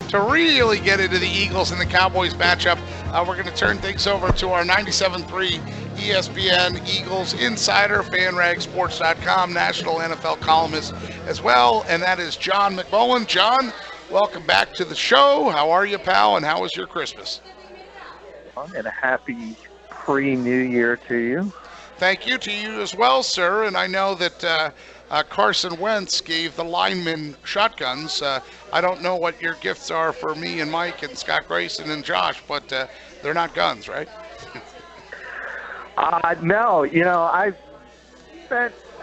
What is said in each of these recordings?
to really get into the Eagles and the Cowboys matchup. We're going to turn things over to our 97.3 ESPN Eagles insider, FanRagSports.com, national NFL columnist as well, and that is John McMullen. John, welcome back to the show. How are you, pal, and how was your Christmas? And a happy pre-New Year to you. Thank you to you as well, sir. And I know that Carson Wentz gave the linemen shotguns. I don't know what your gifts are for me and Mike and Scott Grayson and Josh, but they're not guns, right? No,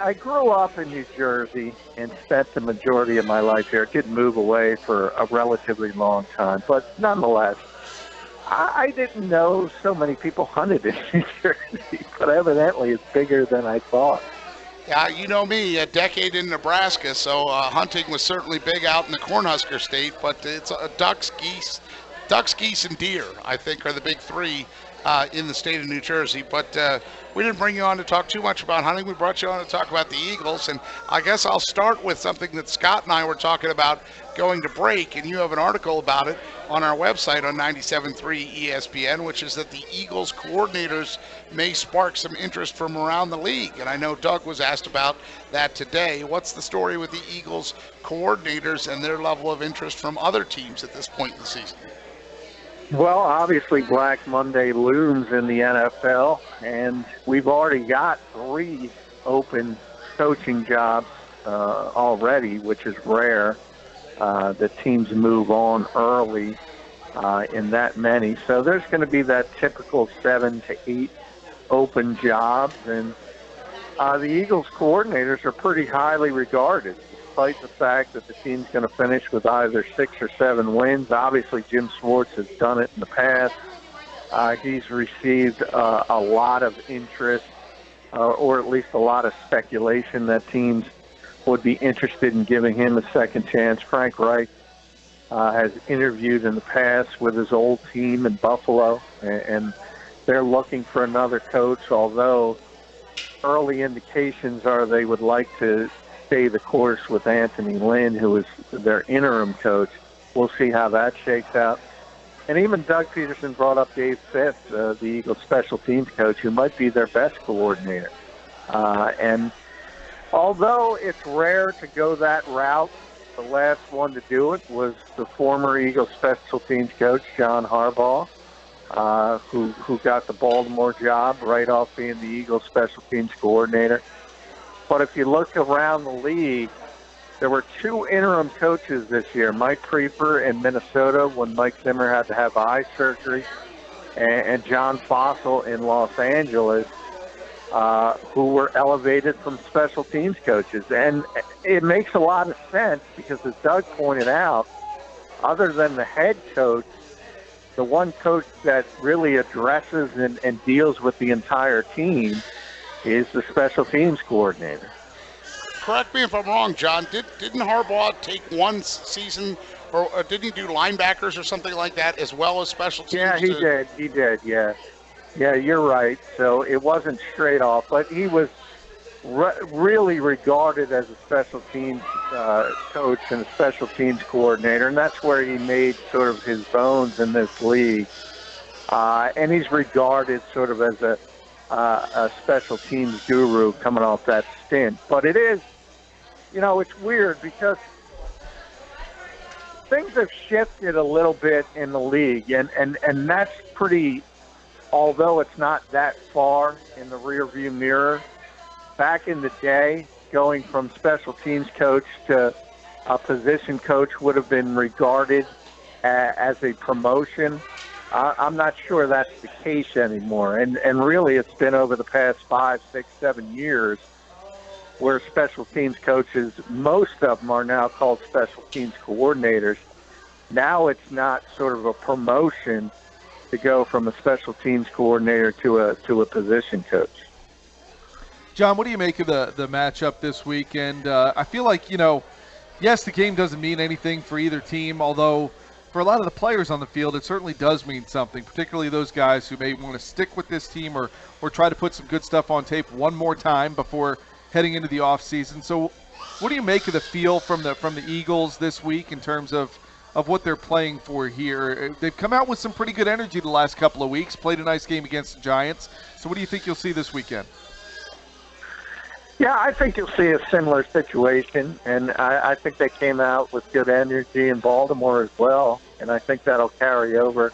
I grew up in New Jersey and spent the majority of my life here. Didn't move away for a relatively long time, but nonetheless, I didn't know so many people hunted in New Jersey, but evidently it's bigger than I thought. Yeah, you know me, a decade in Nebraska, so hunting was certainly big out in the Cornhusker State, but it's ducks, geese, and deer, I think, are the big three in the state of New Jersey. But we didn't bring you on to talk too much about hunting. We brought you on to talk about the Eagles, and I guess I'll start with something that Scott and I were talking about going to break, and you have an article about it on our website on 97.3 ESPN, which is that the Eagles coordinators may spark some interest from around the league. And I know Doug was asked about that today. What's the story with the Eagles coordinators and their level of interest from other teams at this point in the season? Well, obviously Black Monday looms in the NFL, and we've already got 3 open coaching jobs already, which is rare. The teams move on early in that many. So there's going to be that typical 7 to 8 open jobs. And the Eagles coordinators are pretty highly regarded, despite the fact that the team's going to finish with either 6 or 7 wins. Obviously, Jim Schwartz has done it in the past. He's received a lot of interest, or at least a lot of speculation that teams would be interested in giving him a second chance. Frank Reich has interviewed in the past with his old team in Buffalo, and they're looking for another coach, although early indications are they would like to stay the course with Anthony Lynn, who is their interim coach. We'll see how that shakes out. And even Doug Peterson brought up Dave Fitz, the Eagles special teams coach, who might be their best coordinator. And although it's rare to go that route, the last one to do it was the former Eagles special teams coach, John Harbaugh, who got the Baltimore job right off being the Eagles special teams coordinator. But if you look around the league, there were 2 interim coaches this year, Mike Creeper in Minnesota when Mike Zimmer had to have eye surgery, and John Fossil in Los Angeles, who were elevated from special teams coaches. And it makes a lot of sense because, as Doug pointed out, other than the head coach, the one coach that really addresses and deals with the entire team is the special teams coordinator. Correct me if I'm wrong, John. Didn't Harbaugh take one season, or didn't he do linebackers or something like that as well as special teams? Yeah, he did, yeah. Yeah, you're right. So it wasn't straight off, but he was really regarded as a special teams coach and a special teams coordinator, and that's where he made sort of his bones in this league. And he's regarded sort of as a special teams guru coming off that stint. But it is, it's weird because things have shifted a little bit in the league, and that's pretty, although it's not that far in the rearview mirror. Back in the day, going from special teams coach to a position coach would have been regarded as a promotion. I'm not sure that's the case anymore. And really, it's been over the past 5, 6, 7 years where special teams coaches, most of them are now called special teams coordinators. Now it's not sort of a promotion to go from a special teams coordinator to a position coach. John, what do you make of the matchup this week? And I feel like, yes, the game doesn't mean anything for either team, although for a lot of the players on the field, it certainly does mean something, particularly those guys who may want to stick with this team or try to put some good stuff on tape one more time before heading into the offseason. So what do you make of the feel from the Eagles this week in terms of of what they're playing for here. They've come out with some pretty good energy the last couple of weeks, played a nice game against the Giants. So what do you think you'll see this weekend? Yeah, I think you'll see a similar situation, and I think they came out with good energy in Baltimore as well, and I think that'll carry over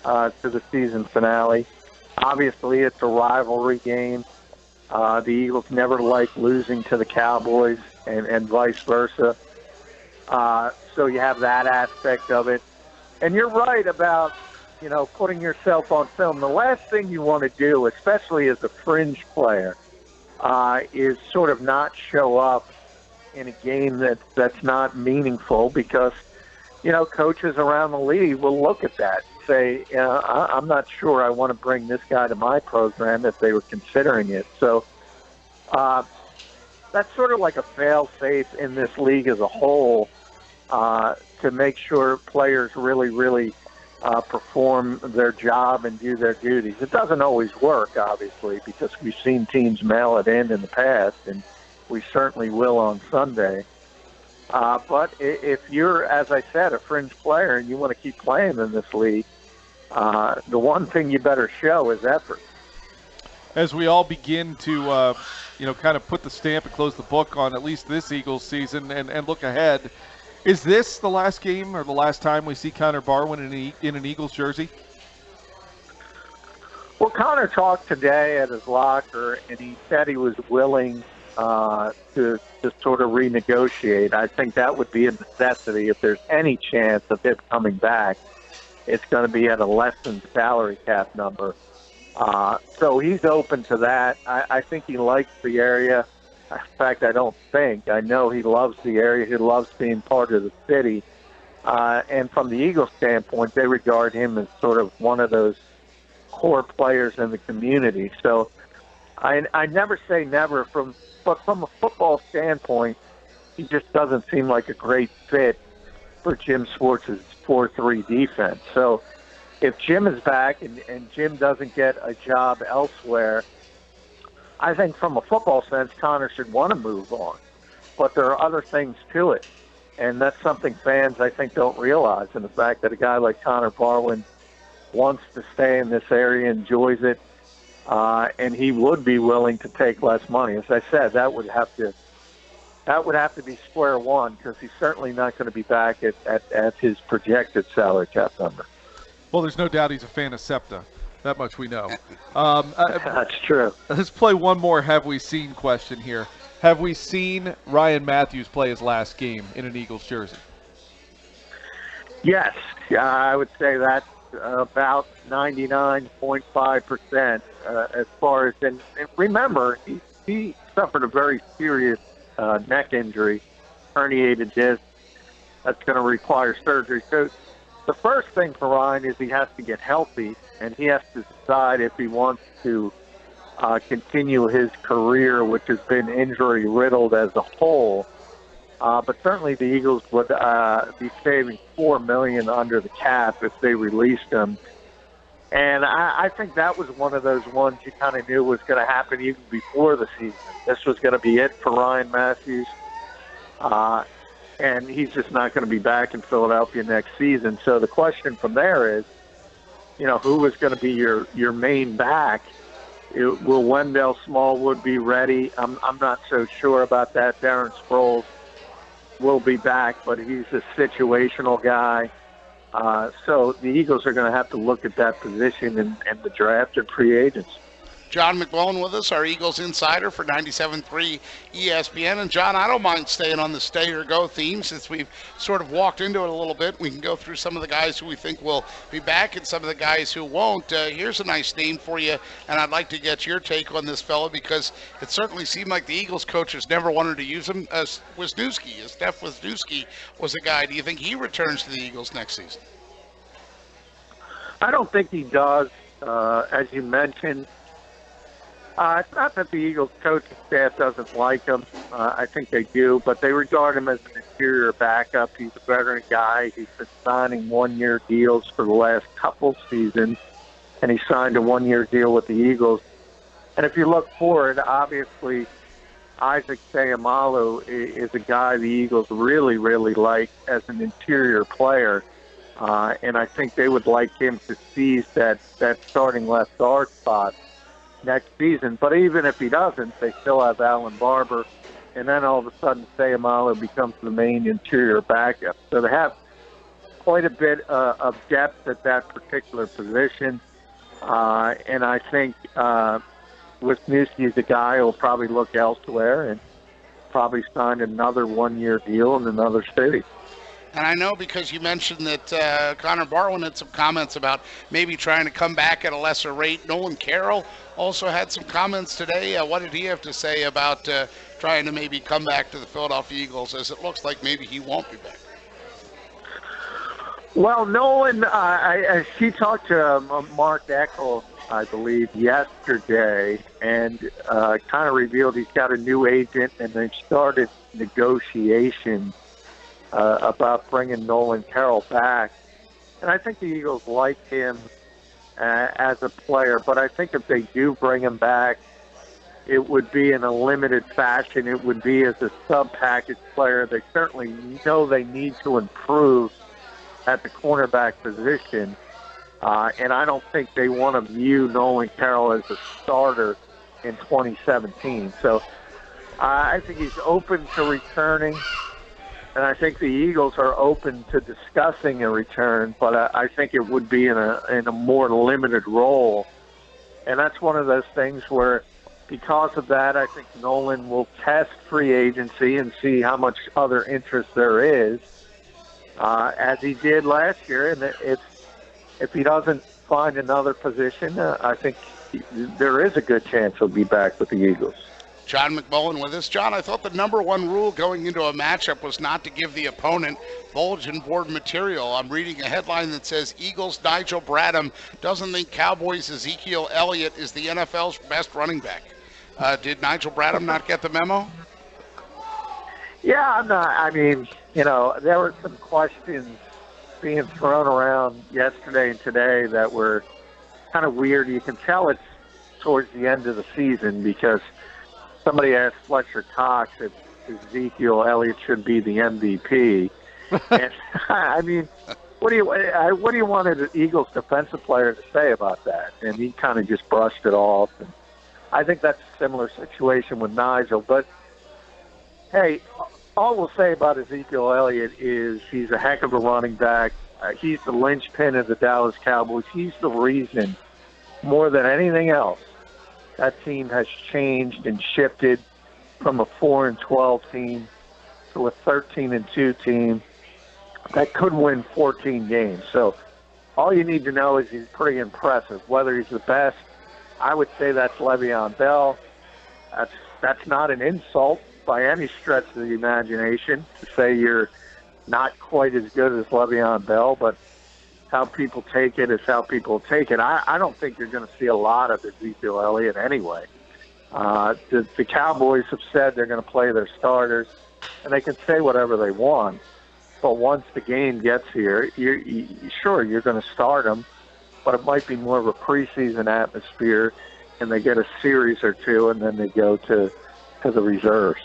to the season finale. Obviously, it's a rivalry game. The Eagles never like losing to the Cowboys and vice versa. So you have that aspect of it. And you're right about, putting yourself on film. The last thing you want to do, especially as a fringe player, is sort of not show up in a game that's not meaningful because, coaches around the league will look at that and say, I'm not sure I want to bring this guy to my program if they were considering it. So that's sort of like a fail-safe in this league as a whole to make sure players really, really perform their job and do their duties. It doesn't always work, obviously, because we've seen teams mail it in the past, and we certainly will on Sunday. But if you're, as I said, a fringe player and you want to keep playing in this league, the one thing you better show is effort. As we all begin to, kind of put the stamp and close the book on at least this Eagles season and look ahead, is this the last game or the last time we see Connor Barwin in an Eagles jersey? Well, Connor talked today at his locker, and he said he was willing to sort of renegotiate. I think that would be a necessity. If there's any chance of him coming back, it's going to be at a lessened salary cap number. So he's open to that. I think he likes the area. In fact, I know he loves the area. He loves being part of the city. And from the Eagles standpoint, they regard him as sort of one of those core players in the community. So I never say never, but from a football standpoint, he just doesn't seem like a great fit for Jim Schwartz's 4-3 defense. So if Jim is back and Jim doesn't get a job elsewhere, I think from a football sense, Connor should want to move on. But there are other things to it. And that's something fans, I think, don't realize. And the fact that a guy like Connor Barwin wants to stay in this area, enjoys it, and he would be willing to take less money. As I said, that would have to be square one, because he's certainly not going to be back at his projected salary cap number. Well, there's no doubt he's a fan of SEPTA. That much we know. That's true. Let's play one more have we seen question here. Have we seen Ryan Mathews play his last game in an Eagles jersey? Yes. I would say that's about 99.5% as far as – and remember, he suffered a very serious neck injury, herniated disc. That's going to require surgery. So the first thing for Ryan is he has to get healthy, and he has to decide if he wants to continue his career, which has been injury-riddled as a whole. But certainly the Eagles would be saving $4 million under the cap if they released him. And I think that was one of those ones you kind of knew was going to happen even before the season. This was going to be it for Ryan Mathews. And he's just not going to be back in Philadelphia next season. So the question from there is, who is going to be your main back? Will Wendell Smallwood be ready? I'm not so sure about that. Darren Sproles will be back, but he's a situational guy. So the Eagles are going to have to look at that position in the draft and free agents. John McMullen with us, our Eagles insider for 97.3 ESPN. And, John, I don't mind staying on the stay or go theme since we've sort of walked into it a little bit. We can go through some of the guys who we think will be back and some of the guys who won't. Here's a nice name for you, and I'd like to get your take on this fellow because it certainly seemed like the Eagles coaches never wanted to use him. Wisniewski, Steph Wisniewski was a guy. Do you think he returns to the Eagles next season? I don't think he does. As you mentioned, it's not that the Eagles coaching staff doesn't like him. I think they do, but they regard him as an interior backup. He's a veteran guy. He's been signing one-year deals for the last couple seasons, and he signed a one-year deal with the Eagles. And if you look forward, obviously Isaac Seumalo is a guy the Eagles really, really like as an interior player. And I think they would like him to seize that starting left guard spot next season. But even if he doesn't, they still have Alan Barber. And then all of a sudden, Seumalo becomes the main interior backup. So they have quite a bit of depth at that particular position. And I think Wisniewski is a guy who will probably look elsewhere and probably sign another one-year deal in another city. And I know because you mentioned that Connor Barwin had some comments about maybe trying to come back at a lesser rate. Nolan Carroll also had some comments today. What did he have to say about trying to maybe come back to the Philadelphia Eagles, as it looks like maybe he won't be back? Well, Nolan, she talked to Mark Eckel, I believe, yesterday, and kind of revealed he's got a new agent, and they started negotiations about bringing Nolan Carroll back. And I think the Eagles like him as a player, but I think if they do bring him back, it would be in a limited fashion. It would be as a sub-package player. They certainly know they need to improve at the cornerback position, and I don't think they want to view Nolan Carroll as a starter in 2017. So I think he's open to returning, and I think the Eagles are open to discussing a return, but I think it would be in a more limited role. And that's one of those things where, because of that, I think Nolan will test free agency and see how much other interest there is, as he did last year. And if he doesn't find another position, I think there is a good chance he'll be back with the Eagles. John McMullen with us. John, I thought the number one rule going into a matchup was not to give the opponent bulletin board material. I'm reading a headline that says Eagles Nigel Bradham doesn't think Cowboys Ezekiel Elliott is the NFL's best running back. Did Nigel Bradham not get the memo? Yeah, I'm not. I mean, there were some questions being thrown around yesterday and today that were kind of weird. You can tell it's towards the end of the season because somebody asked Fletcher Cox if Ezekiel Elliott should be the MVP. And I mean, what do you want an Eagles defensive player to say about that? And he kind of just brushed it off. And I think that's a similar situation with Nigel. But hey, all we'll say about Ezekiel Elliott is he's a heck of a running back. He's the linchpin of the Dallas Cowboys. He's the reason, more than anything else, that team has changed and shifted from a 4-12 team to a 13-2 team that could win 14 games. So all you need to know is he's pretty impressive. Whether he's the best, I would say that's Le'Veon Bell. That's not an insult by any stretch of the imagination to say you're not quite as good as Le'Veon Bell, but how people take it is how people take it. I don't think you're going to see a lot of Ezekiel Elliott anyway. The Cowboys have said they're going to play their starters, and they can say whatever they want. But once the game gets here, you're going to start them, but it might be more of a preseason atmosphere, and they get a series or two, and then they go to the reserves.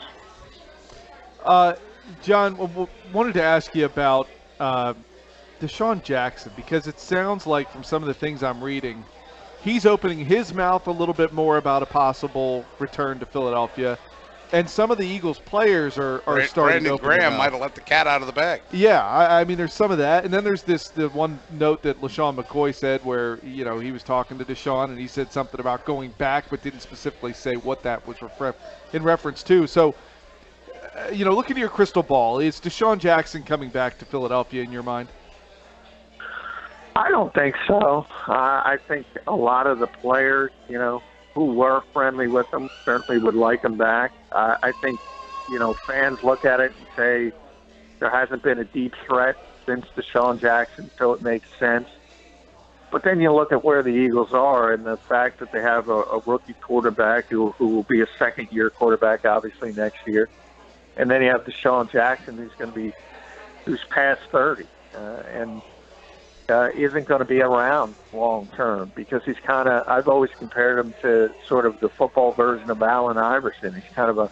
John, wanted to ask you about DeSean Jackson, because it sounds like from some of the things I'm reading, he's opening his mouth a little bit more about a possible return to Philadelphia, and some of the Eagles players are starting to open Brandon Graham their might have let the cat out of the bag. Yeah, I mean, there's some of that, and then there's the one note that LaShawn McCoy said where he was talking to DeSean, and he said something about going back, but didn't specifically say what that was in reference to. So, look into your crystal ball. Is DeSean Jackson coming back to Philadelphia in your mind? I don't think so. I think a lot of the players, who were friendly with him certainly would like him back. I think, fans look at it and say there hasn't been a deep threat since DeSean Jackson, so it makes sense. But then you look at where the Eagles are and the fact that they have a rookie quarterback who will be a second-year quarterback, obviously, next year. And then you have DeSean Jackson, who's past 30 and isn't going to be around long term because he's kind of, I've always compared him to sort of the football version of Allen Iverson. He's kind of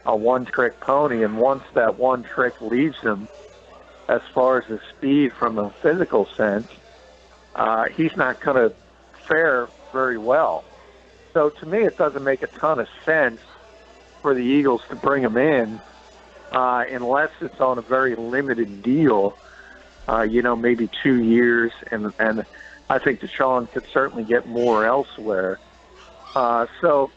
a one-trick pony, and once that one trick leaves him, as far as his speed from a physical sense, he's not going to fare very well. So to me, it doesn't make a ton of sense for the Eagles to bring him in unless it's on a very limited deal, maybe 2 years, and I think DeSean could certainly get more elsewhere. So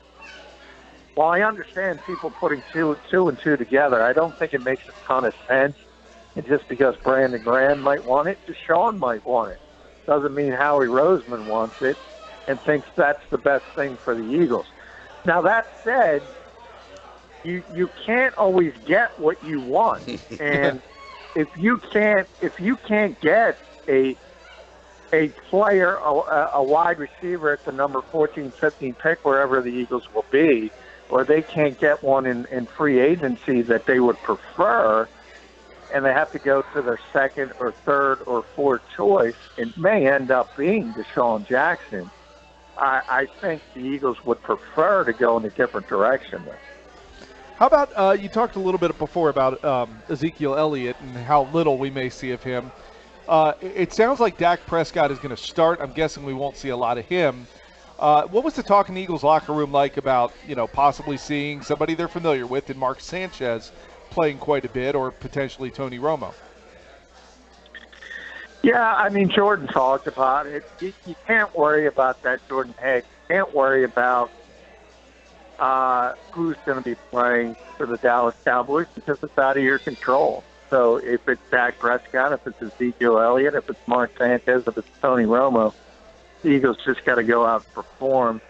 while I understand people putting two and two together, I don't think it makes a ton of sense. And just because Brandon Graham might want it, DeSean might want it. Doesn't mean Howie Roseman wants it and thinks that's the best thing for the Eagles. Now, that said, you can't always get what you want. And if you can't get a player, a wide receiver at the number 14, 15 pick, wherever the Eagles will be, or they can't get one in free agency that they would prefer, and they have to go to their second or third or fourth choice, it may end up being DeSean Jackson. I think the Eagles would prefer to go in a different direction there. How about, you talked a little bit before about Ezekiel Elliott and how little we may see of him. It sounds like Dak Prescott is going to start. I'm guessing we won't see a lot of him. What was the talk in the Eagles locker room like about, possibly seeing somebody they're familiar with in Mark Sanchez playing quite a bit, or potentially Tony Romo? Yeah, I mean, Jordan talked about it. You can't worry about that, Jordan Hicks. You can't worry about who's going to be playing for the Dallas Cowboys because it's out of your control. So if it's Dak Prescott, if it's Ezekiel Elliott, if it's Mark Sanchez, if it's Tony Romo, the Eagles just got to go out and perform.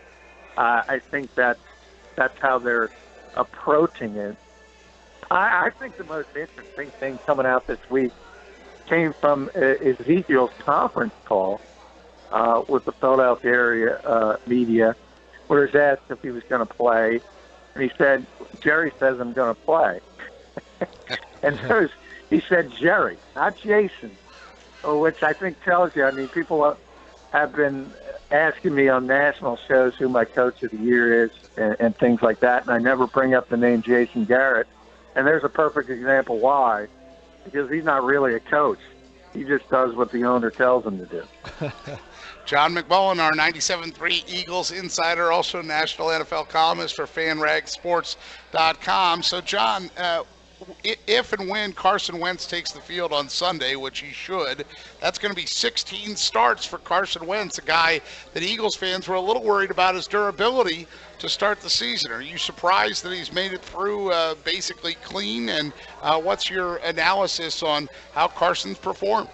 I think that's how they're approaching it. I think the most interesting thing coming out this week came from Ezekiel's conference call with the Philadelphia area media, where he was asked if he was going to play, and he said, "Jerry says I'm going to play." And so he said Jerry, not Jason, which I think tells you, I mean, people have been asking me on national shows who my coach of the year is and things like that, and I never bring up the name Jason Garrett. And there's a perfect example why, because he's not really a coach. He just does what the owner tells him to do. John McMullen, our 97.3 Eagles insider, also national NFL columnist for FanRagSports.com. So, John, if and when Carson Wentz takes the field on Sunday, which he should, that's going to be 16 starts for Carson Wentz, a guy that Eagles fans were a little worried about his durability to start the season. Are you surprised that he's made it through basically clean? And what's your analysis on how Carson's performed?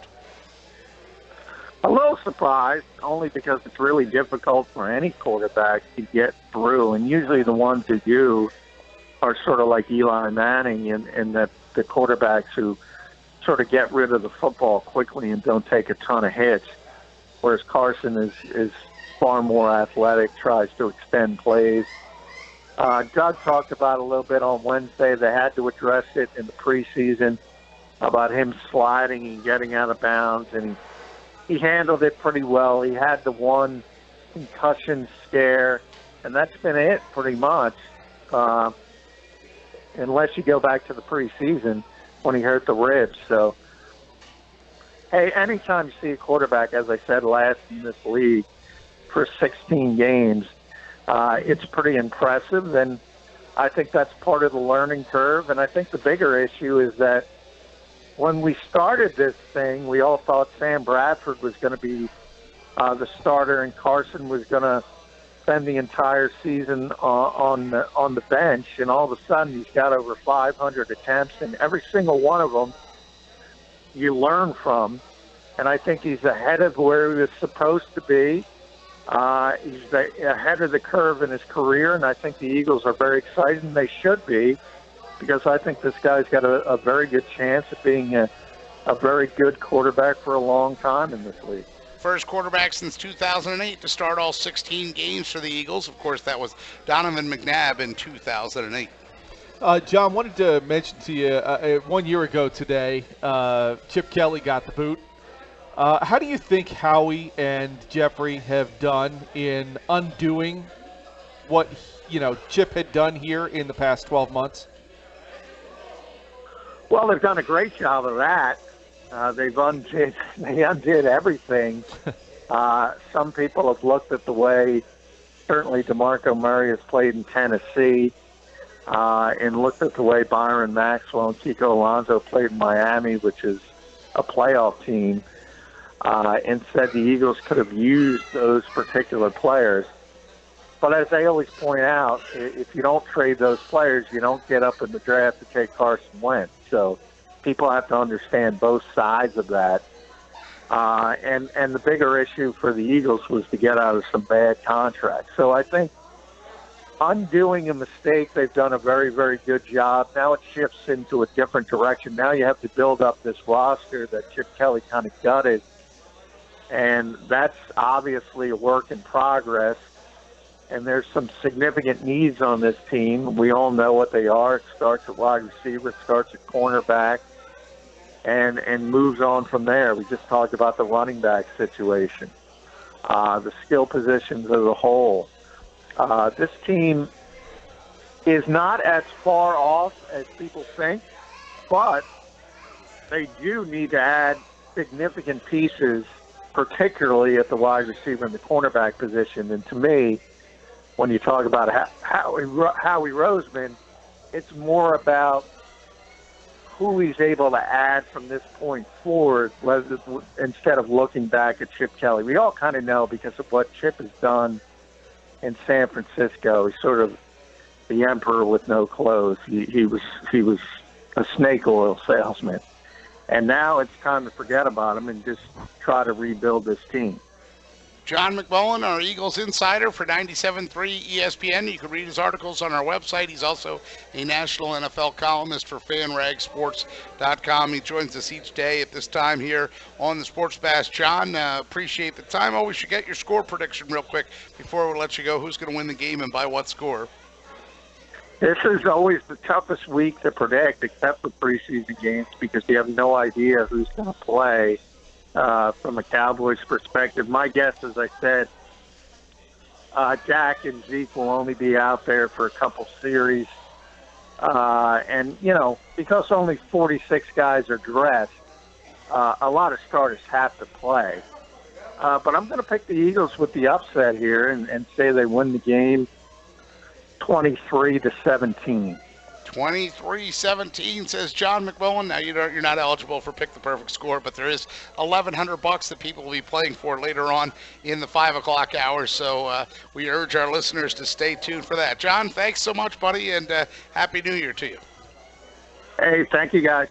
A little surprised, only because it's really difficult for any quarterback to get through, and usually the ones that do are sort of like Eli Manning in that the quarterbacks who sort of get rid of the football quickly and don't take a ton of hits, whereas Carson is far more athletic, tries to extend plays. Doug talked about a little bit on Wednesday. They had to address it in the preseason about him sliding and getting out of bounds, and he handled it pretty well. He had the one concussion scare, and that's been it pretty much. Unless you go back to the preseason when he hurt the ribs. So, hey, anytime you see a quarterback, as I said, last in this league for 16 games, it's pretty impressive, and I think that's part of the learning curve. And I think the bigger issue is that when we started this thing, we all thought Sam Bradford was going to be the starter and Carson was going to spend the entire season on the bench, and all of a sudden he's got over 500 attempts, and every single one of them you learn from, and I think he's ahead of where he was supposed to be. He's ahead of the curve in his career, and I think the Eagles are very excited, and they should be, because I think this guy's got a very good chance of being a very good quarterback for a long time in this league. First quarterback since 2008 to start all 16 games for the Eagles. Of course, that was Donovan McNabb in 2008. John, wanted to mention to you, 1 year ago today, Chip Kelly got the boot. How do you think Howie and Jeffrey have done in undoing what Chip had done here in the past 12 months? Well, they've done a great job of that. They undid everything. Some people have looked at the way certainly DeMarco Murray has played in Tennessee, and looked at the way Byron Maxwell and Kiko Alonso played in Miami, which is a playoff team, and said the Eagles could have used those particular players. But as I always point out, if you don't trade those players, you don't get up in the draft to take Carson Wentz. So people have to understand both sides of that. And the bigger issue for the Eagles was to get out of some bad contracts. So I think undoing a mistake, they've done a very, very good job. Now it shifts into a different direction. Now you have to build up this roster that Chip Kelly kind of gutted. And that's obviously a work in progress. And there's some significant needs on this team. We all know what they are. It starts at wide receiver, it starts at cornerback, and moves on from there. We just talked about the running back situation, the skill positions as a whole. This team is not as far off as people think, but they do need to add significant pieces, particularly at the wide receiver and the cornerback position. And to me, when you talk about Howie Roseman, it's more about who he's able to add from this point forward instead of looking back at Chip Kelly. We all kind of know because of what Chip has done in San Francisco. He's sort of the emperor with no clothes. He was a snake oil salesman. And now it's time to forget about him and just try to rebuild this team. John McMullen, our Eagles insider for 97.3 ESPN. You can read his articles on our website. He's also a national NFL columnist for FanRagSports.com. He joins us each day at this time here on the Sports Bash. John, appreciate the time. Oh, we should get your score prediction real quick before we let you go. Who's going to win the game and by what score? This is always the toughest week to predict, except for preseason games, because you have no idea who's going to play. From a Cowboys perspective, my guess, as I said, Dak and Zeke will only be out there for a couple series. And, because only 46 guys are dressed, a lot of starters have to play. But I'm going to pick the Eagles with the upset here and say they win the game 23-17. 23-17, says John McMullen. Now, you're not eligible for Pick the Perfect Score, but there is $1,100 that people will be playing for later on in the 5 o'clock hour, so we urge our listeners to stay tuned for that. John, thanks so much, buddy, and Happy New Year to you. Hey, thank you, guys.